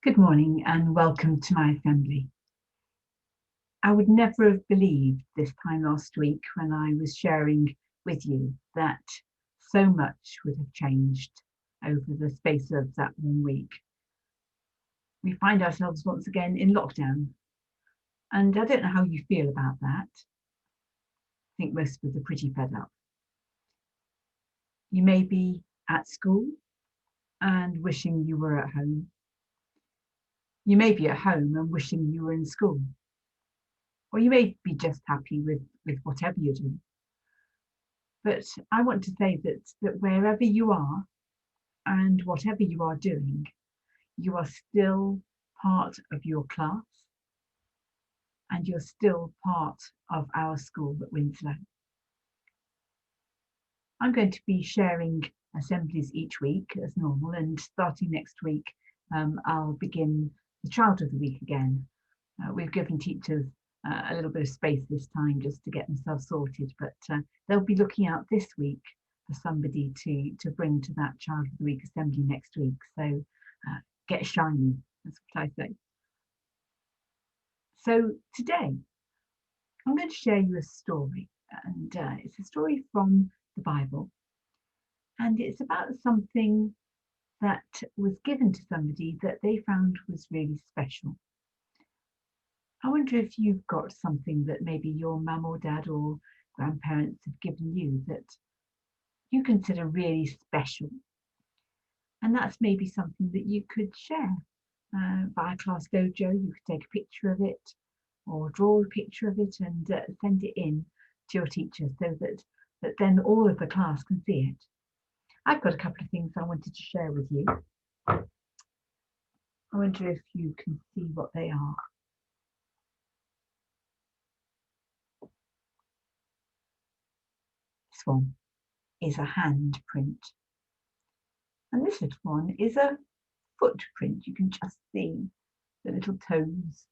Good morning and welcome to my assembly. I would never have believed this time last week when I was sharing with you that so much would have changed over the space of that 1 week. We find ourselves once again in lockdown, and I don't know how you feel about that. I think most of us are pretty fed up. You may be at school and wishing you were at home. You may be at home and wishing you were in school. Or you may be just happy with whatever you're doing. But I want to say that wherever you are and whatever you are doing, you are still part of your class and you're still part of our school at Winslow. I'm going to be sharing assemblies each week as normal, and starting next week, I'll begin the Child of the Week again. We've given teachers a little bit of space this time just to get themselves sorted, but they'll be looking out this week for somebody to bring to that Child of the Week assembly next week. So get shiny, that's what I say. So today, I'm going to share you a story, and it's a story from the Bible, and it's about something that was given to somebody that they found was really special. I wonder if you've got something that maybe your mum or dad or grandparents have given you that you consider really special. And that's maybe something that you could share via Class Dojo. You could take a picture of it or draw a picture of it and send it in to your teacher so that then all of the class can see it. I've got a couple of things I wanted to share with you. I wonder if you can see what they are. This one is a handprint. And this little one is a footprint. You can just see the little toes,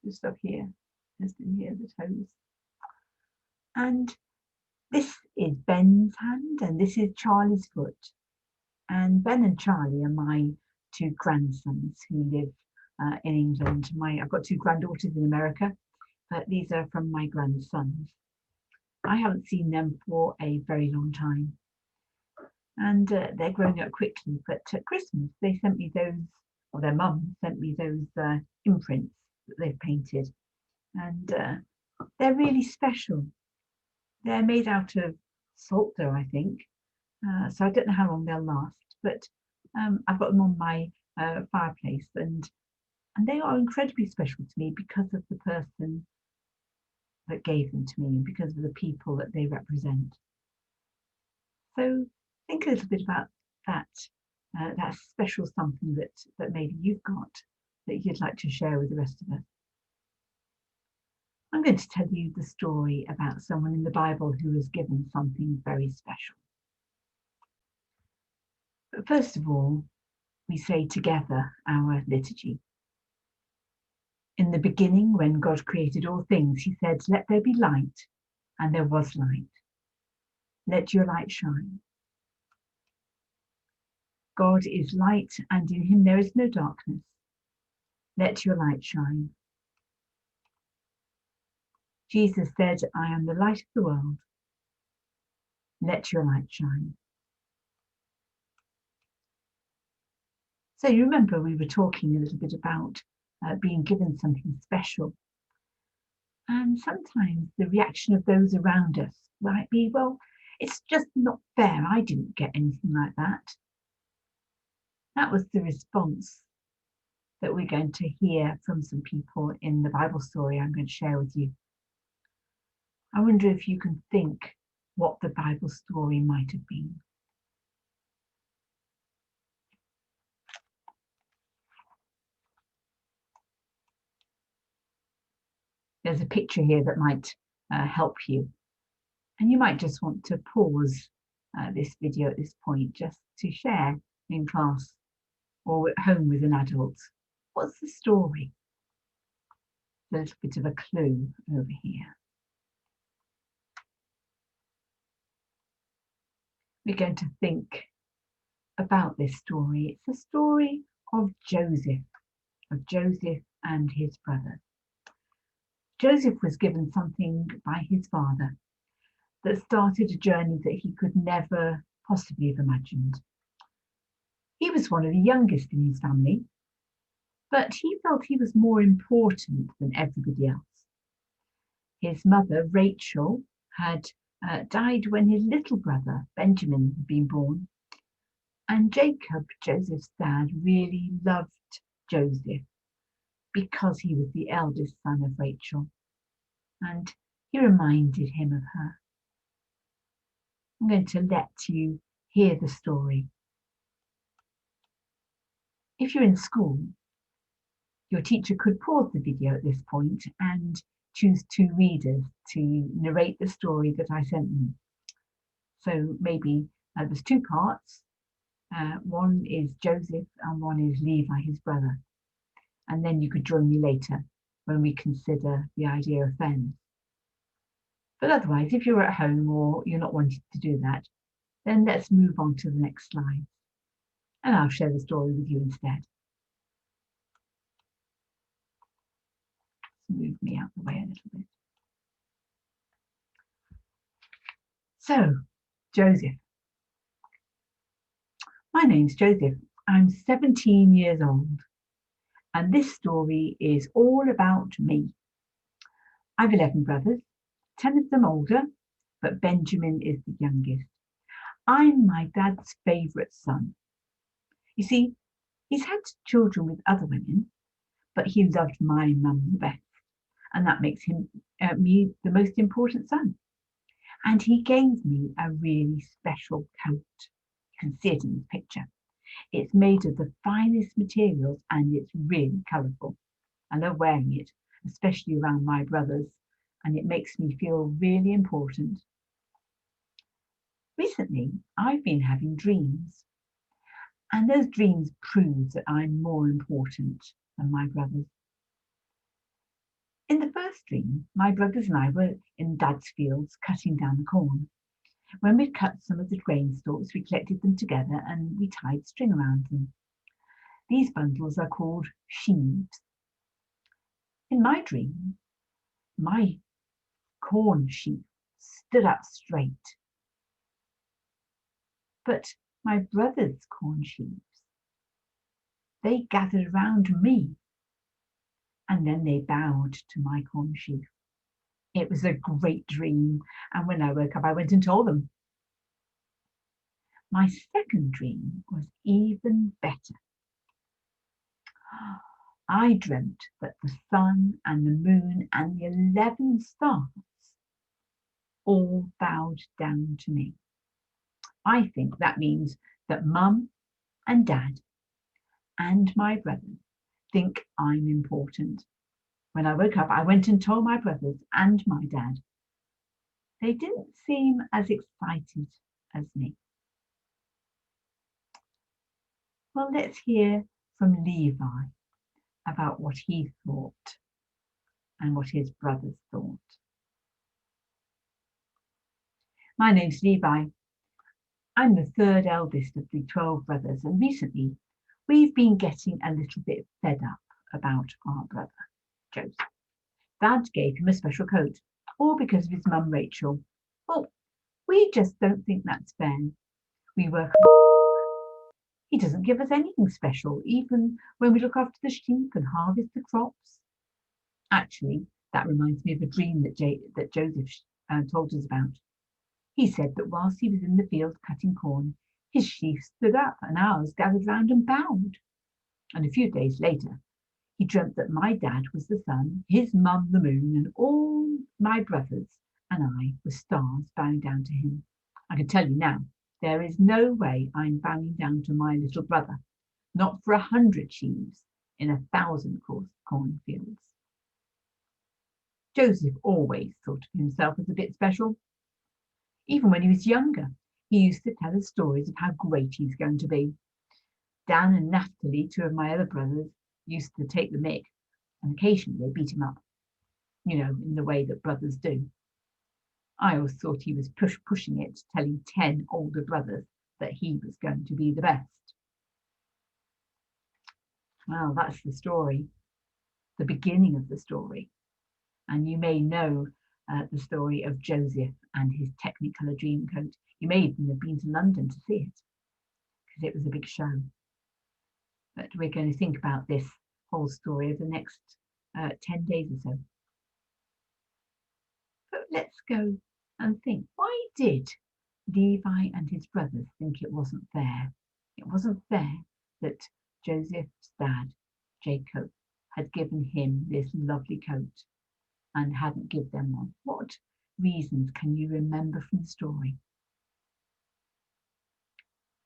just up here, just in here, the toes. And this is Ben's hand, and this is Charlie's foot. And Ben and Charlie are my two grandsons who live in England. I've got two granddaughters in America, but these are from my grandsons. I haven't seen them for a very long time. And they're growing up quickly, but at Christmas they sent me those, or their mum sent me those imprints that they've painted, and they're really special. They're made out of salt dough, I think, so I don't know how long they'll last, but I've got them on my fireplace, and they are incredibly special to me because of the person that gave them to me and because of the people that they represent. So think a little bit about that special something that maybe you've got that you'd like to share with the rest of us. I'm going to tell you the story about someone in the Bible who was given something very special. But first of all, we say together our liturgy. In the beginning, when God created all things, he said, "Let there be light," and there was light. Let your light shine. God is light, and in him there is no darkness. Let your light shine. Jesus said, "I am the light of the world. Let your light shine." So you remember we were talking a little bit about being given something special. And sometimes the reaction of those around us might be, well, it's just not fair. I didn't get anything like that. That was the response that we're going to hear from some people in the Bible story I'm going to share with you. I wonder if you can think what the Bible story might have been. There's a picture here that might help you. And you might just want to pause this video at this point just to share in class or at home with an adult. What's the story? A little bit of a clue over here. We're going to think about this story. It's a story of Joseph. of Joseph and his brother. Joseph was given something by his father that started a journey that he could never possibly have imagined. He was one of the youngest in his family, but he felt he was more important than everybody else. His mother, Rachel, had died when his little brother, Benjamin, had been born. And Jacob, Joseph's dad, really loved Joseph because he was the eldest son of Rachel. And he reminded him of her. I'm going to let you hear the story. If you're in school, your teacher could pause the video at this point and choose two readers to narrate the story that I sent them. So maybe there's two parts. One is Joseph and one is Levi, his brother. And then you could join me later when we consider the idea of fairness. But otherwise, if you're at home or you're not wanting to do that, then let's move on to the next slide. And I'll share the story with you instead. Move me out the way a little bit. So, Joseph. My name's Joseph. I'm 17 years old, and this story is all about me. I've 11 brothers, 10 of them older, but Benjamin is the youngest. I'm my dad's favourite son. You see, he's had children with other women, but he loved my mum the best, and that makes him me the most important son. And he gave me a really special coat. You can see it in this picture. It's made of the finest materials and it's really colourful. I love wearing it, especially around my brothers, and it makes me feel really important. Recently, I've been having dreams, and those dreams prove that I'm more important than my brothers. In the first dream, my brothers and I were in Dad's fields cutting down the corn. When we'd cut some of the grain stalks, we collected them together and we tied string around them. These bundles are called sheaves. In my dream, my corn sheaf stood up straight. But my brothers' corn sheaves, they gathered around me and then they bowed to my corn sheaf. It was a great dream, and when I woke up, I went and told them. My second dream was even better. I dreamt that the sun and the moon and the 11 stars all bowed down to me. I think that means that Mum and Dad and my brothers think I'm important. When I woke up, I went and told my brothers and my dad. They didn't seem as excited as me. Well, let's hear from Levi about what he thought and what his brothers thought. My name's Levi. I'm the third eldest of the 12 brothers, and recently we've been getting a little bit fed up about our brother, Joseph. Dad gave him a special coat, all because of his mum, Rachel. Well, we just don't think that's fair. We work hard. He doesn't give us anything special, even when we look after the sheep and harvest the crops. Actually, that reminds me of a dream that Joseph told us about. He said that whilst he was in the field cutting corn, his sheaf stood up and ours gathered round and bowed. And a few days later, he dreamt that my dad was the sun, his mum the moon, and all my brothers and I were stars bowing down to him. I can tell you now, there is no way I'm bowing down to my little brother, not for 100 sheaves in 1,000 cornfields. Joseph always thought of himself as a bit special. Even when he was younger, he used to tell us stories of how great he's going to be. Dan and Naphtali, two of my other brothers, used to take the mick, and occasionally they beat him up, in the way that brothers do. I always thought he was pushing it, telling 10 older brothers that he was going to be the best. Well, that's the story, the beginning of the story. And you may know the story of Joseph and his Technicolor Dreamcoat. You may even have been to London to see it, because it was a big show. But we're going to think about this whole story over the next 10 days or so. But let's go and think, why did Levi and his brothers think it wasn't fair? It wasn't fair that Joseph's dad, Jacob, had given him this lovely coat and hadn't given them one. What reasons can you remember from the story?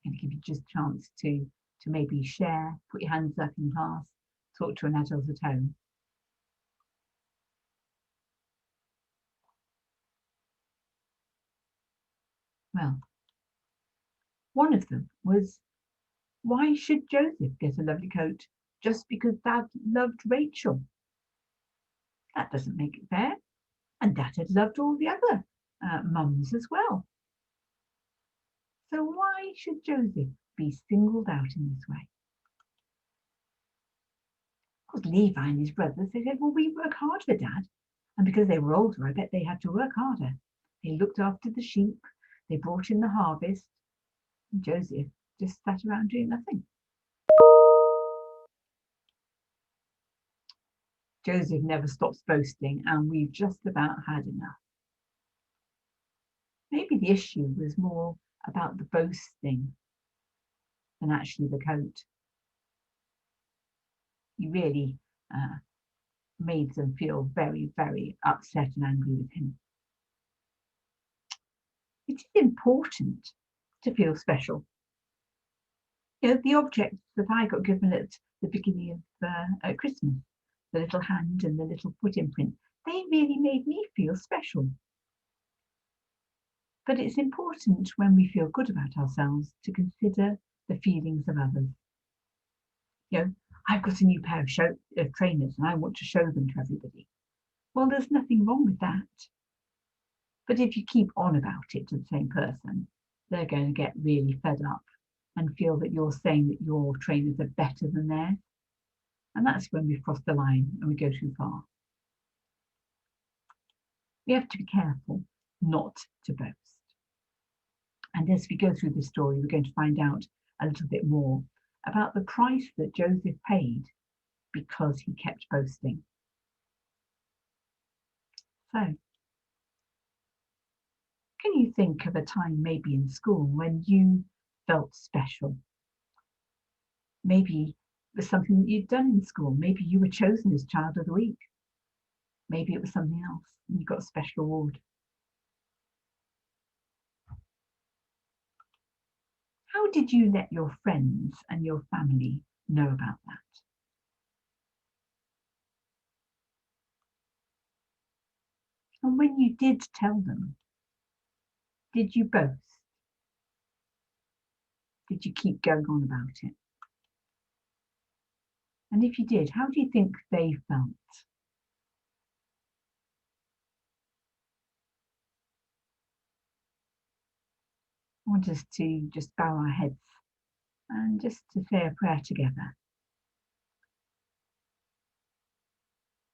I'm going to give you just a chance to maybe share, put your hands up in class, talk to an adult at home. Well, one of them was, why should Joseph get a lovely coat just because Dad loved Rachel? That doesn't make it fair. And Dad had loved all the other mums as well. So why should Joseph be singled out in this way? Of course, Levi and his brothers, they said, well, we work hard for Dad. And because they were older, I bet they had to work harder. They looked after the sheep. They brought in the harvest. And Joseph just sat around doing nothing. Joseph never stops boasting, and we've just about had enough. Maybe the issue was more about the boasting than actually the coat. He really made them feel very, very upset and angry with him. It is important to feel special. You know, the objects that I got given at the beginning of Christmas, the little hand and the little foot imprint, they really made me feel special. But it's important when we feel good about ourselves to consider the feelings of others. You know, I've got a new pair of trainers and I want to show them to everybody. Well, there's nothing wrong with that. But if you keep on about it to the same person, they're going to get really fed up and feel that you're saying that your trainers are better than theirs. And that's when we've crossed the line and we go too far. We have to be careful not to boast. And as we go through this story, we're going to find out a little bit more about the price that Joseph paid because he kept boasting. So, can you think of a time maybe in school when you felt special? Maybe it was something that you'd done in school. Maybe you were chosen as Child of the Week. Maybe it was something else and you got a special award. How did you let your friends and your family know about that? And when you did tell them, did you boast? Did you keep going on about it? And if you did, how do you think they felt? I want us to just bow our heads and just to say a prayer together.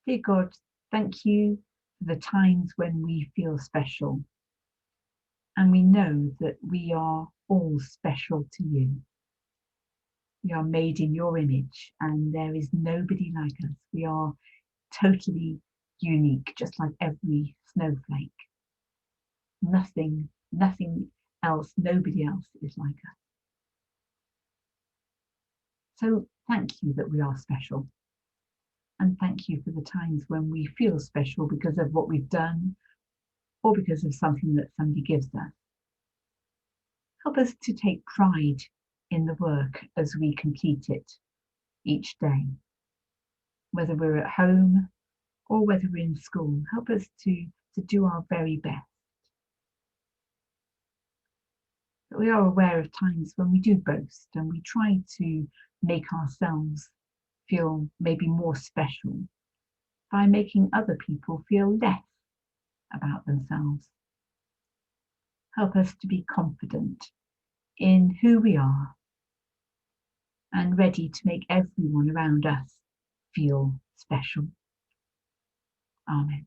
Dear God, thank you for the times when we feel special. And we know that we are all special to you. We are made in your image and there is nobody like us. We are totally unique, just like every snowflake. Nothing else, nobody else is like us. So thank you that we are special. And thank you for the times when we feel special because of what we've done or because of something that somebody gives us. Help us to take pride in the work as we complete it each day. Whether we're at home or whether we're in school, help us to do our very best. But we are aware of times when we do boast and we try to make ourselves feel maybe more special by making other people feel less about themselves. Help us to be confident in who we are and ready to make everyone around us feel special. Amen.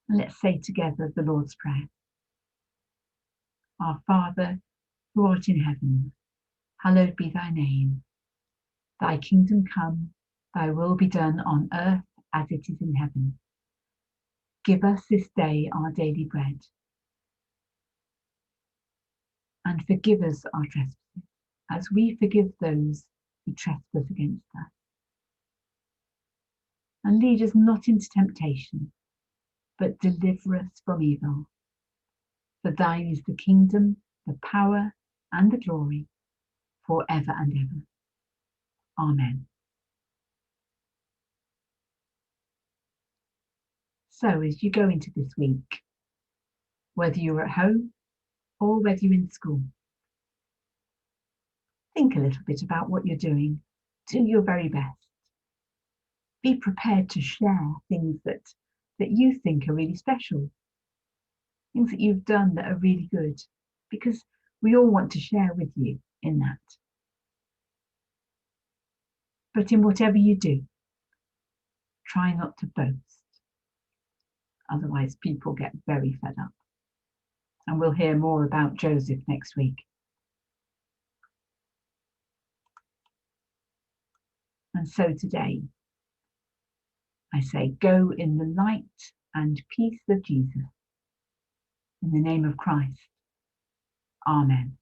And let's say together the Lord's Prayer. Our Father, who art in heaven, hallowed be thy name. Thy kingdom come, thy will be done on earth as it is in heaven. Give us this day our daily bread, and forgive us our trespasses, as we forgive those who trespass against us. And lead us not into temptation, but deliver us from evil. For thine is the kingdom, the power, and the glory, forever and ever. Amen. So as you go into this week, whether you're at home or whether you're in school, think a little bit about what you're doing. Do your very best. Be prepared to share things that you think are really special, things that you've done that are really good, because we all want to share with you in that. But in whatever you do, try not to boast. Otherwise, people get very fed up. And we'll hear more about Joseph next week. And so today, I say, go in the light and peace of Jesus. In the name of Christ. Amen.